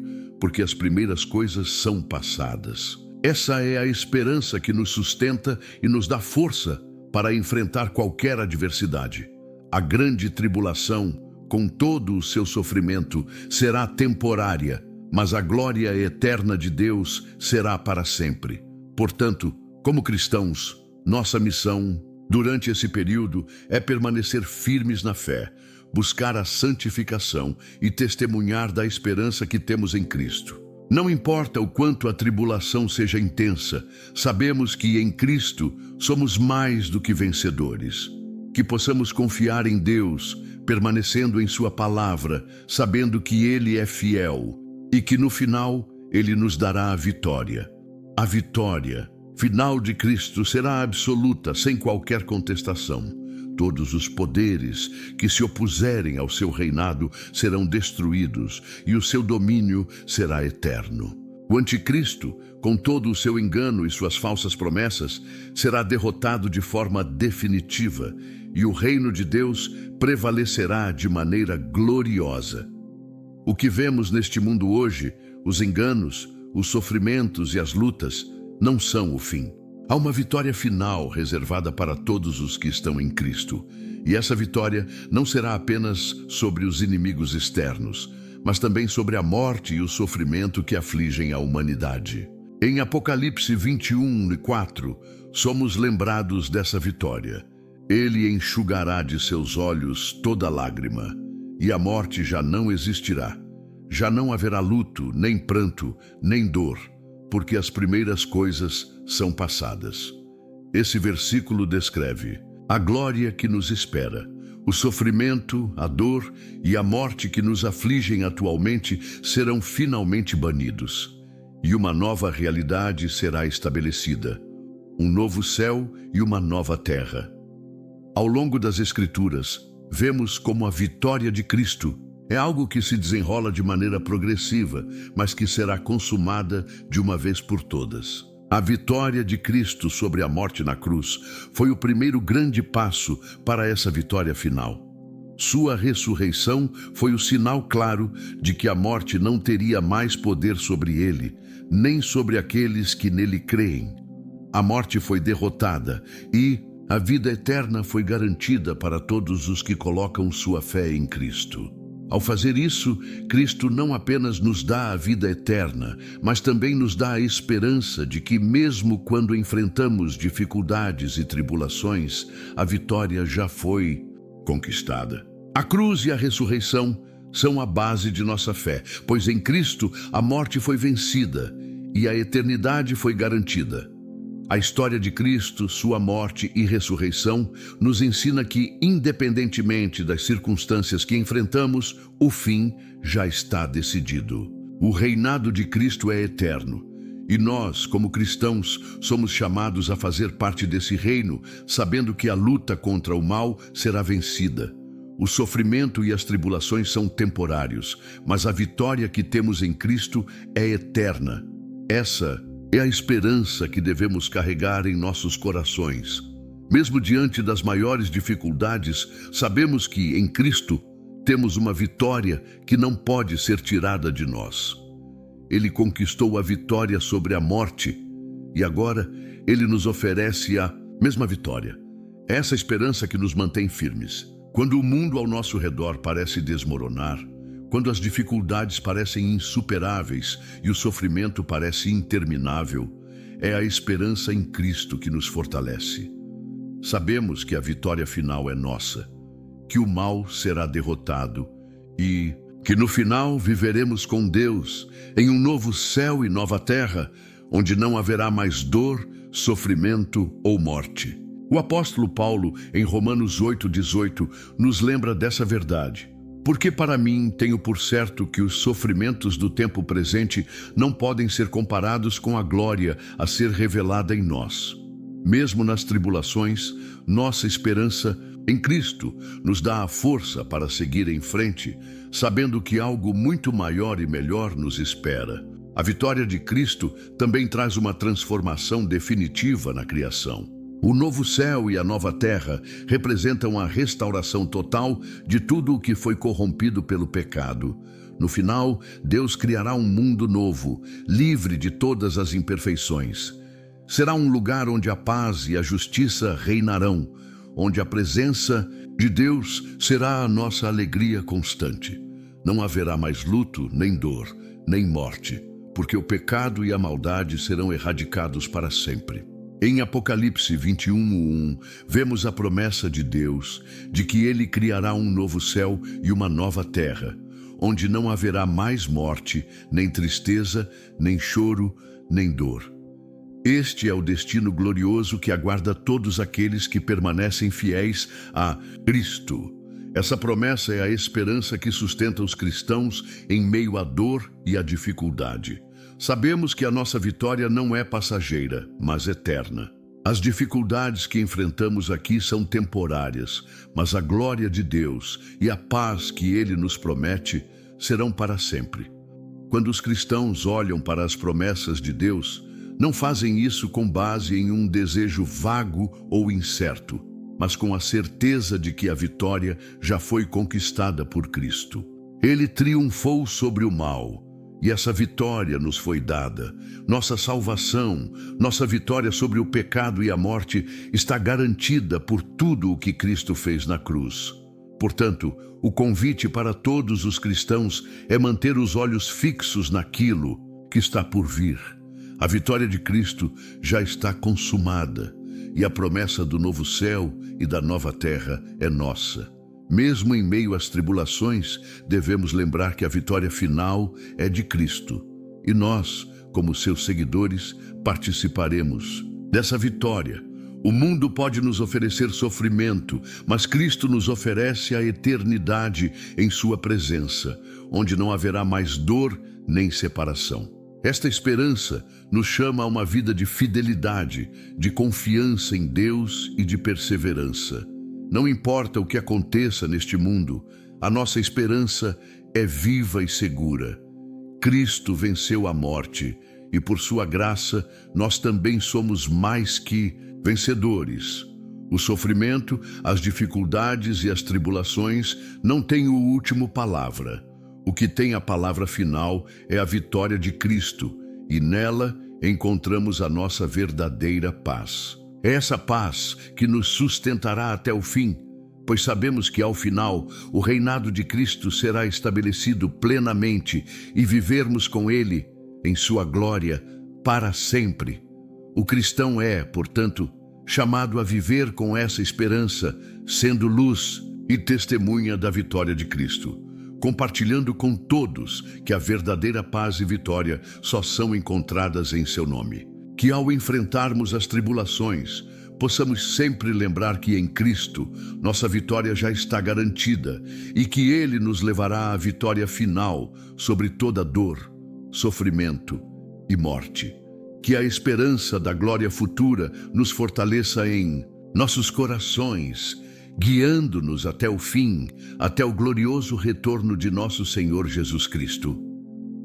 porque as primeiras coisas são passadas. Essa é a esperança que nos sustenta e nos dá força para enfrentar qualquer adversidade. A grande tribulação, com todo o seu sofrimento, será temporária, mas a glória eterna de Deus será para sempre. Portanto, como cristãos, nossa missão durante esse período é permanecer firmes na fé, buscar a santificação e testemunhar da esperança que temos em Cristo. Não importa o quanto a tribulação seja intensa, sabemos que em Cristo somos mais do que vencedores. Que possamos confiar em Deus, permanecendo em sua palavra, sabendo que Ele é fiel e que no final Ele nos dará a vitória. A vitória final de Cristo será absoluta, sem qualquer contestação. Todos os poderes que se opuserem ao seu reinado serão destruídos e o seu domínio será eterno. O anticristo, com todo o seu engano e suas falsas promessas, será derrotado de forma definitiva e o reino de Deus prevalecerá de maneira gloriosa. O que vemos neste mundo hoje, os enganos, os sofrimentos e as lutas, não são o fim. Há uma vitória final reservada para todos os que estão em Cristo. E essa vitória não será apenas sobre os inimigos externos, mas também sobre a morte e o sofrimento que afligem a humanidade. Em Apocalipse 21:4, somos lembrados dessa vitória. Ele enxugará de seus olhos toda lágrima, e a morte já não existirá. Já não haverá luto, nem pranto, nem dor, porque as primeiras coisas são passadas. Esse versículo descreve a glória que nos espera. O sofrimento, a dor e a morte que nos afligem atualmente serão finalmente banidos. E uma nova realidade será estabelecida. Um novo céu e uma nova terra. Ao longo das Escrituras, vemos como a vitória de Cristo é algo que se desenrola de maneira progressiva, mas que será consumada de uma vez por todas. A vitória de Cristo sobre a morte na cruz foi o primeiro grande passo para essa vitória final. Sua ressurreição foi o sinal claro de que a morte não teria mais poder sobre ele, nem sobre aqueles que nele creem. A morte foi derrotada e a vida eterna foi garantida para todos os que colocam sua fé em Cristo. Ao fazer isso, Cristo não apenas nos dá a vida eterna, mas também nos dá a esperança de que, mesmo quando enfrentamos dificuldades e tribulações, a vitória já foi conquistada. A cruz e a ressurreição são a base de nossa fé, pois em Cristo a morte foi vencida e a eternidade foi garantida. A história de Cristo, sua morte e ressurreição nos ensina que, independentemente das circunstâncias que enfrentamos, o fim já está decidido. O reinado de Cristo é eterno, e nós, como cristãos, somos chamados a fazer parte desse reino, sabendo que a luta contra o mal será vencida. O sofrimento e as tribulações são temporários, mas a vitória que temos em Cristo é eterna. Essa é a esperança que devemos carregar em nossos corações. Mesmo diante das maiores dificuldades, sabemos que, em Cristo, temos uma vitória que não pode ser tirada de nós. Ele conquistou a vitória sobre a morte e agora Ele nos oferece a mesma vitória. É essa esperança que nos mantém firmes. Quando o mundo ao nosso redor parece desmoronar, quando as dificuldades parecem insuperáveis e o sofrimento parece interminável, é a esperança em Cristo que nos fortalece. Sabemos que a vitória final é nossa, que o mal será derrotado e que no final viveremos com Deus em um novo céu e nova terra, onde não haverá mais dor, sofrimento ou morte. O apóstolo Paulo, em Romanos 8:18, nos lembra dessa verdade. Porque para mim tenho por certo que os sofrimentos do tempo presente não podem ser comparados com a glória a ser revelada em nós. Mesmo nas tribulações, nossa esperança em Cristo nos dá a força para seguir em frente, sabendo que algo muito maior e melhor nos espera. A vitória de Cristo também traz uma transformação definitiva na criação. O novo céu e a nova terra representam a restauração total de tudo o que foi corrompido pelo pecado. No final, Deus criará um mundo novo, livre de todas as imperfeições. Será um lugar onde a paz e a justiça reinarão, onde a presença de Deus será a nossa alegria constante. Não haverá mais luto, nem dor, nem morte, porque o pecado e a maldade serão erradicados para sempre. Em Apocalipse 21:1, vemos a promessa de Deus de que Ele criará um novo céu e uma nova terra, onde não haverá mais morte, nem tristeza, nem choro, nem dor. Este é o destino glorioso que aguarda todos aqueles que permanecem fiéis a Cristo. Essa promessa é a esperança que sustenta os cristãos em meio à dor e à dificuldade. Sabemos que a nossa vitória não é passageira, mas eterna. As dificuldades que enfrentamos aqui são temporárias, mas a glória de Deus e a paz que Ele nos promete serão para sempre. Quando os cristãos olham para as promessas de Deus, não fazem isso com base em um desejo vago ou incerto, mas com a certeza de que a vitória já foi conquistada por Cristo. Ele triunfou sobre o mal, e essa vitória nos foi dada. Nossa salvação, nossa vitória sobre o pecado e a morte está garantida por tudo o que Cristo fez na cruz. Portanto, o convite para todos os cristãos é manter os olhos fixos naquilo que está por vir. A vitória de Cristo já está consumada, e a promessa do novo céu e da nova terra é nossa. Mesmo em meio às tribulações, devemos lembrar que a vitória final é de Cristo. E nós, como seus seguidores, participaremos dessa vitória. O mundo pode nos oferecer sofrimento, mas Cristo nos oferece a eternidade em sua presença, onde não haverá mais dor nem separação. Esta esperança nos chama a uma vida de fidelidade, de confiança em Deus e de perseverança. Não importa o que aconteça neste mundo, a nossa esperança é viva e segura. Cristo venceu a morte e por sua graça nós também somos mais que vencedores. O sofrimento, as dificuldades e as tribulações não têm a última palavra. O que tem a palavra final é a vitória de Cristo, e nela encontramos a nossa verdadeira paz. É essa paz que nos sustentará até o fim, pois sabemos que ao final o reinado de Cristo será estabelecido plenamente e vivermos com Ele em sua glória para sempre. O cristão é, portanto, chamado a viver com essa esperança, sendo luz e testemunha da vitória de Cristo, compartilhando com todos que a verdadeira paz e vitória só são encontradas em seu nome. Que ao enfrentarmos as tribulações, possamos sempre lembrar que em Cristo nossa vitória já está garantida e que Ele nos levará à vitória final sobre toda dor, sofrimento e morte. Que a esperança da glória futura nos fortaleça em nossos corações, guiando-nos até o fim, até o glorioso retorno de nosso Senhor Jesus Cristo.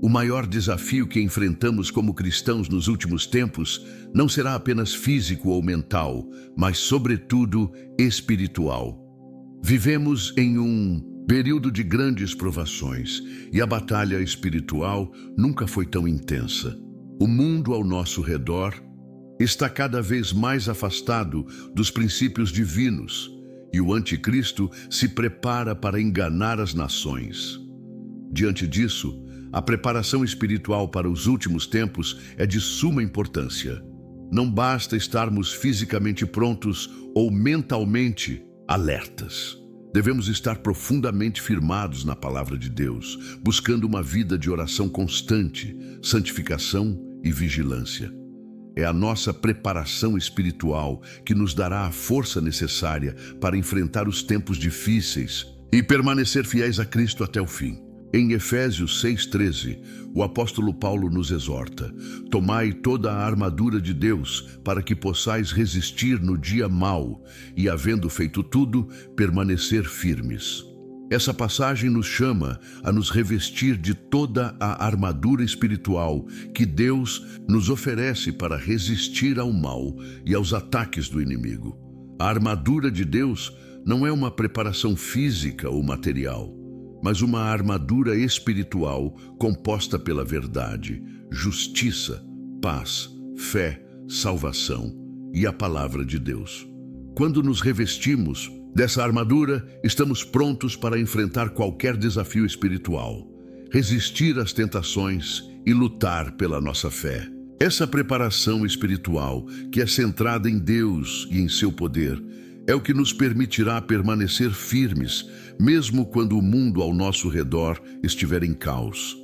O maior desafio que enfrentamos como cristãos nos últimos tempos não será apenas físico ou mental, mas, sobretudo, espiritual. Vivemos em um período de grandes provações e a batalha espiritual nunca foi tão intensa. O mundo ao nosso redor está cada vez mais afastado dos princípios divinos e o anticristo se prepara para enganar as nações. Diante disso, a preparação espiritual para os últimos tempos é de suma importância. Não basta estarmos fisicamente prontos ou mentalmente alertas. Devemos estar profundamente firmados na palavra de Deus, buscando uma vida de oração constante, santificação e vigilância. É a nossa preparação espiritual que nos dará a força necessária para enfrentar os tempos difíceis e permanecer fiéis a Cristo até o fim. Em Efésios 6,13, o apóstolo Paulo nos exorta: tomai toda a armadura de Deus para que possais resistir no dia mau e, havendo feito tudo, permanecer firmes. Essa passagem nos chama a nos revestir de toda a armadura espiritual que Deus nos oferece para resistir ao mal e aos ataques do inimigo. A armadura de Deus não é uma preparação física ou material, mas uma armadura espiritual composta pela verdade, justiça, paz, fé, salvação e a palavra de Deus. Quando nos revestimos dessa armadura, estamos prontos para enfrentar qualquer desafio espiritual, resistir às tentações e lutar pela nossa fé. Essa preparação espiritual, que é centrada em Deus e em seu poder, é o que nos permitirá permanecer firmes, mesmo quando o mundo ao nosso redor estiver em caos.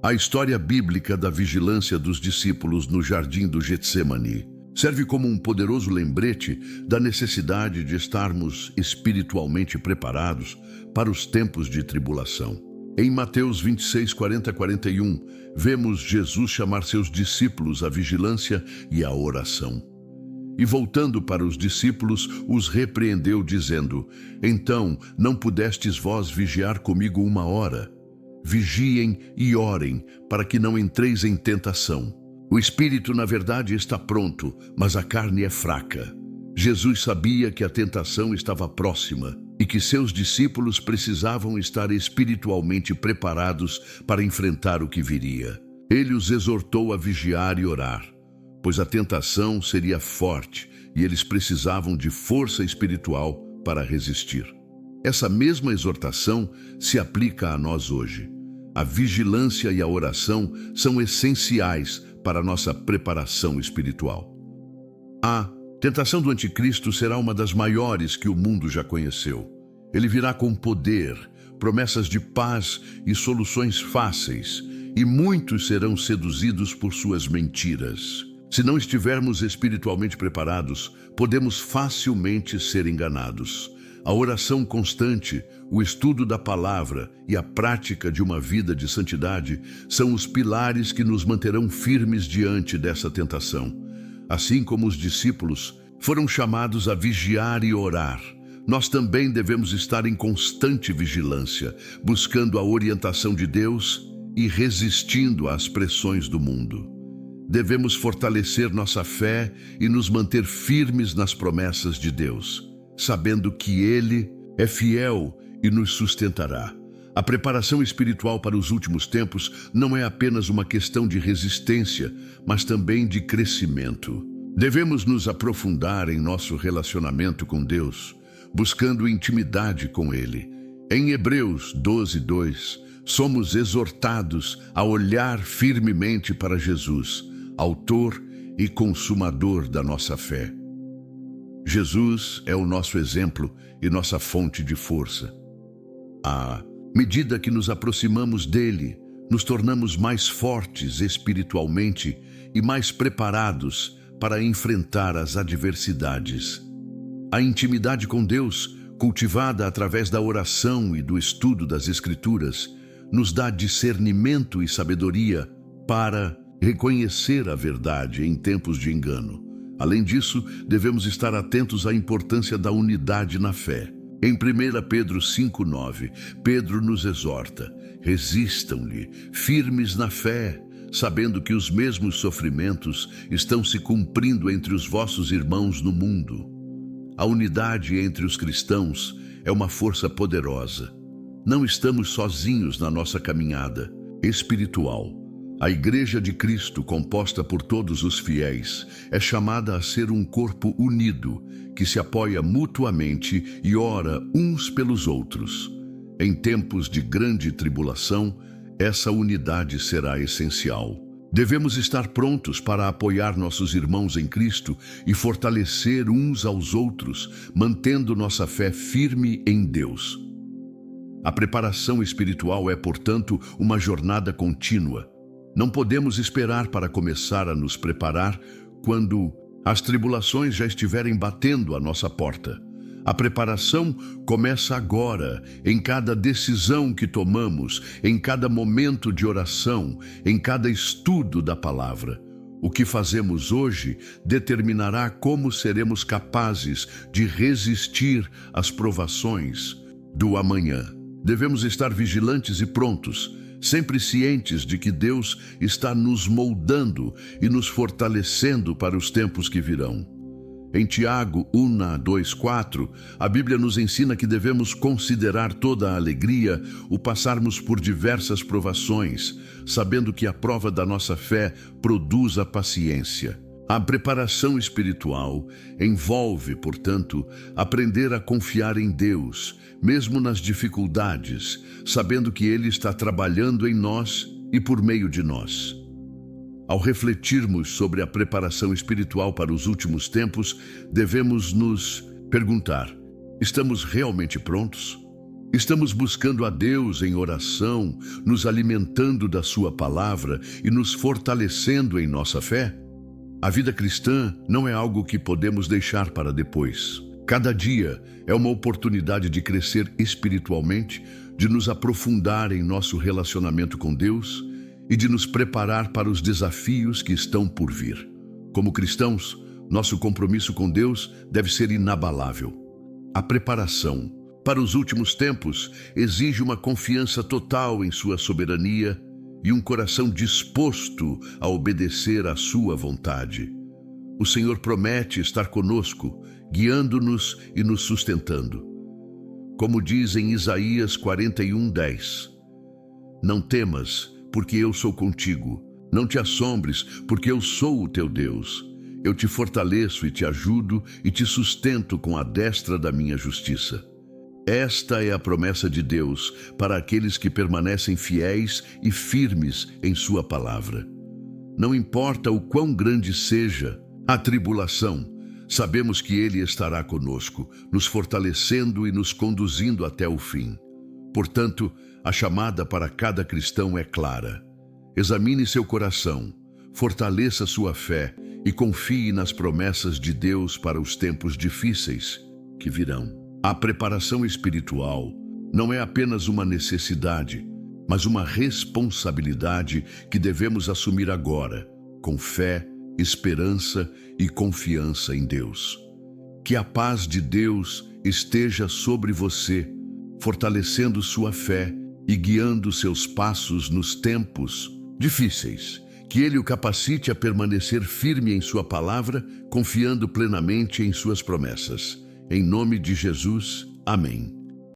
A história bíblica da vigilância dos discípulos no jardim do Getsemani serve como um poderoso lembrete da necessidade de estarmos espiritualmente preparados para os tempos de tribulação. Em Mateus 26, 40 a 41, vemos Jesus chamar seus discípulos à vigilância e à oração. E voltando para os discípulos, os repreendeu, dizendo: então, não pudestes vós vigiar comigo 1 hora? Vigiem e orem, para que não entreis em tentação. O espírito, na verdade, está pronto, mas a carne é fraca. Jesus sabia que a tentação estava próxima e que seus discípulos precisavam estar espiritualmente preparados para enfrentar o que viria. Ele os exortou a vigiar e orar, pois a tentação seria forte e eles precisavam de força espiritual para resistir. Essa mesma exortação se aplica a nós hoje. A vigilância e a oração são essenciais para a nossa preparação espiritual. A tentação do anticristo será uma das maiores que o mundo já conheceu. Ele virá com poder, promessas de paz e soluções fáceis, e muitos serão seduzidos por suas mentiras. Se não estivermos espiritualmente preparados, podemos facilmente ser enganados. A oração constante, o estudo da palavra e a prática de uma vida de santidade são os pilares que nos manterão firmes diante dessa tentação. Assim como os discípulos foram chamados a vigiar e orar, nós também devemos estar em constante vigilância, buscando a orientação de Deus e resistindo às pressões do mundo. Devemos fortalecer nossa fé e nos manter firmes nas promessas de Deus, sabendo que Ele é fiel e nos sustentará. A preparação espiritual para os últimos tempos não é apenas uma questão de resistência, mas também de crescimento. Devemos nos aprofundar em nosso relacionamento com Deus, buscando intimidade com Ele. Em Hebreus 12:2, somos exortados a olhar firmemente para Jesus, autor e consumador da nossa fé. Jesus é o nosso exemplo e nossa fonte de força. À medida que nos aproximamos dele, nos tornamos mais fortes espiritualmente e mais preparados para enfrentar as adversidades. A intimidade com Deus, cultivada através da oração e do estudo das Escrituras, nos dá discernimento e sabedoria para reconhecer a verdade em tempos de engano. Além disso, devemos estar atentos à importância da unidade na fé. Em 1 Pedro 5:9, Pedro nos exorta: resistam-lhe, firmes na fé, sabendo que os mesmos sofrimentos estão se cumprindo entre os vossos irmãos no mundo. A unidade entre os cristãos é uma força poderosa. Não estamos sozinhos na nossa caminhada espiritual. A Igreja de Cristo, composta por todos os fiéis, é chamada a ser um corpo unido, que se apoia mutuamente e ora uns pelos outros. Em tempos de grande tribulação, essa unidade será essencial. Devemos estar prontos para apoiar nossos irmãos em Cristo e fortalecer uns aos outros, mantendo nossa fé firme em Deus. A preparação espiritual é, portanto, uma jornada contínua. Não podemos esperar para começar a nos preparar quando as tribulações já estiverem batendo à nossa porta. A preparação começa agora, em cada decisão que tomamos, em cada momento de oração, em cada estudo da palavra. O que fazemos hoje determinará como seremos capazes de resistir às provações do amanhã. Devemos estar vigilantes e prontos, sempre cientes de que Deus está nos moldando e nos fortalecendo para os tempos que virão. Em Tiago 1:2-4, a Bíblia nos ensina que devemos considerar toda a alegria o passarmos por diversas provações, sabendo que a prova da nossa fé produz a paciência. A preparação espiritual envolve, portanto, aprender a confiar em Deus, mesmo nas dificuldades, sabendo que Ele está trabalhando em nós e por meio de nós. Ao refletirmos sobre a preparação espiritual para os últimos tempos, devemos nos perguntar: estamos realmente prontos? Estamos buscando a Deus em oração, nos alimentando da Sua palavra e nos fortalecendo em nossa fé? A vida cristã não é algo que podemos deixar para depois. Cada dia é uma oportunidade de crescer espiritualmente, de nos aprofundar em nosso relacionamento com Deus e de nos preparar para os desafios que estão por vir. Como cristãos, nosso compromisso com Deus deve ser inabalável. A preparação para os últimos tempos exige uma confiança total em Sua soberania e um coração disposto a obedecer à Sua vontade. O Senhor promete estar conosco, guiando-nos e nos sustentando. Como diz em Isaías 41:10, não temas, porque eu sou contigo. Não te assombres, porque eu sou o teu Deus. Eu te fortaleço e te ajudo e te sustento com a destra da minha justiça. Esta é a promessa de Deus para aqueles que permanecem fiéis e firmes em Sua palavra. Não importa o quão grande seja a tribulação, sabemos que Ele estará conosco, nos fortalecendo e nos conduzindo até o fim. Portanto, a chamada para cada cristão é clara. Examine seu coração, fortaleça sua fé e confie nas promessas de Deus para os tempos difíceis que virão. A preparação espiritual não é apenas uma necessidade, mas uma responsabilidade que devemos assumir agora, com fé, esperança e confiança em Deus. Que a paz de Deus esteja sobre você, fortalecendo sua fé e guiando seus passos nos tempos difíceis. Que Ele o capacite a permanecer firme em sua palavra, confiando plenamente em suas promessas. Em nome de Jesus, amém.